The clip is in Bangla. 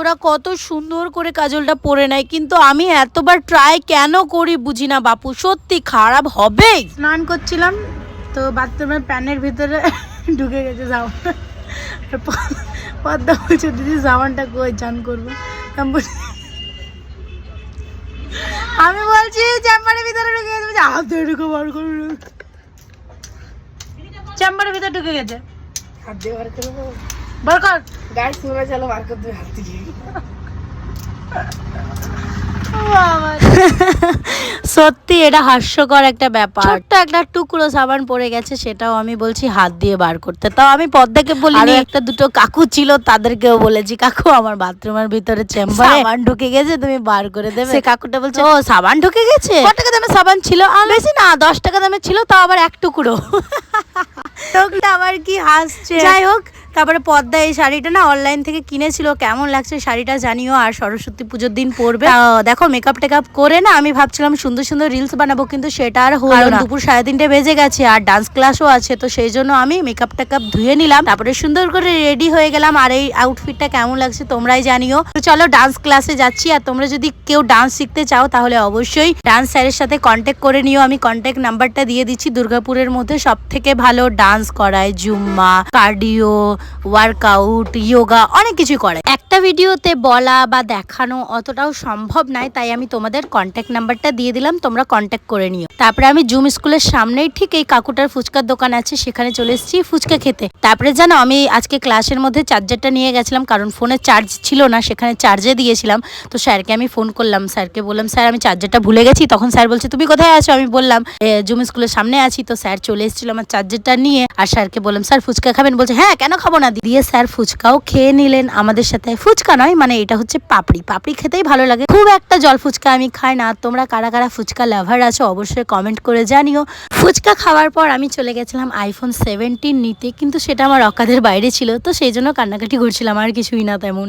ওরা কত সুন্দর করে কাজলটা পরে নেয়, কিন্তু আমি এতবার ট্রাই কেন করি বুঝি না বাপু, সত্যি খারাপ হবে। স্নান করছিলাম তো বাথরুমের প্যানের ভিতরে ঢুকে গেছে সাবান। পদ্মা বলছে দিদি সাবানটা কই, চান করবো। আমি বলছি চেম্বারের ভিতরে ঢুকে গেছে, হাত ধরে ঢুকে বার করবো, চেম্বারের ভিতরে ঢুকে গেছে, হাত দিয়ে বার করবো, বার কর গাড়ি শুনে চলো বার কর, তুই হাত দিয়ে। সত্যি এটা হাস্যকর একটা ব্যাপার। ছোট্ট একটা টুকরো সাবান পড়ে গেছে, সেটাও আমি বলছি হাত দিয়ে বার করতে। তাও আমি পদ্মাকে বলিনি, একটা দুটো কাকু ছিল তাদেরকেও বলেছি, কাকু আমার বাথরুমের ভিতরে চেম্বারে সাবান ঢুকে গেছে, তুমি বার করে দেবে। সে কাকুটা বলছে ও সাবান ঢুকে গেছে। কত টাকা দামের সাবান ছিল? বেশি না, 10 টাকা দামের ছিল, তাও আবার এক টুকরো। লোকটা আবার কি হাসছে। যাই হোক, তারপরে পদ্মা এই শাড়িটা না অনলাইন থেকে কিনেছিল, কেমন লাগছে শাড়িটা জানিও। আর সরস্বতী পুজোর দিন পরবে। দেখো মেকআপ টেকআপ করে না আমি ভাবছিলাম সুন্দর সুন্দর রিলস বানাবো, কিন্তু সেটা আর হলো না। দুপুর 3:30 বেজে গেছে আর ডান্স ক্লাসও আছে, তো সেই জন্য আমি মেকআপ টেকআপ ধুয়ে নিলাম, তারপরে সুন্দর করে রেডি হয়ে গেলাম। আর এই আউটফিটটা কেমন লাগছে তোমরাই জানিও। তো চলো ডান্স ক্লাসে যাচ্ছি। আর তোমরা যদি কেউ ডান্স শিখতে চাও তাহলে অবশ্যই ডান্স স্যারের সাথে কন্ট্যাক্ট করে নিও। আমি কন্ট্যাক্ট নাম্বারটা দিয়ে দিচ্ছি। দুর্গাপুরের মধ্যে সব থেকে ভালো ডান্স করায়, জুম্মা, কার্ডিও, ওয়ার্কআউট, যোগা, অনেক কিছু করে। একটা ভিডিওতে বলা বা দেখানো অতটাও সম্ভব নয়, তাই আমি তোমাদের কন্ট্যাক্ট নাম্বারটা দিয়ে দিলাম, তোমরা কন্ট্যাক্ট করে নিও। তারপরে আমি জুম স্কুলের সামনেই ঠিক এই কাকুটার ফুচকার দোকান আছে, সেখানে চলে এসেছি ফুচকা খেতে। তারপরে জানো আমি আজকে ক্লাসের মধ্যে চার্জারটা নিয়ে গেছিলাম, কারণ ফোনে চার্জ ছিল না, সেখানে চার্জে দিয়েছিলাম। তো স্যারকে আমি ফোন করলাম, স্যারকে বললাম স্যার আমি চার্জারটা ভুলে গেছি। তখন স্যার বলছে তুমি কোথায় আছো? আমি বললাম জুম স্কুলের সামনে আছি। তো স্যার চলে এসেছিল আমার চার্জারটা নিয়ে। আর স্যারকে বললাম স্যার ফুচকা খাবেন? বলছে হ্যাঁ কেন খাবো না। দিয়ে স্যার ফুচকাও খেয়ে নিলেন আমাদের সাথে। ফুচকা নয়, মানে এটা হচ্ছে পাপড়ি। পাপড়ি খেতেই ভালো লাগে, খুব একটা জল ফুচকা আমি খাই না। তোমরা কারা কারা ফুচকা লাভার আছো অবশ্যই কমেন্ট করে জানিও। ফুচকা খাওয়ার পর আমি চলে গেছিলাম iPhone 17 নিতে, কিন্তু সেটা আমার অকাদের বাইরে ছিল, তো সেই জন্য কান্নাকাটি করছিলাম, আর কিছুই না তেমন।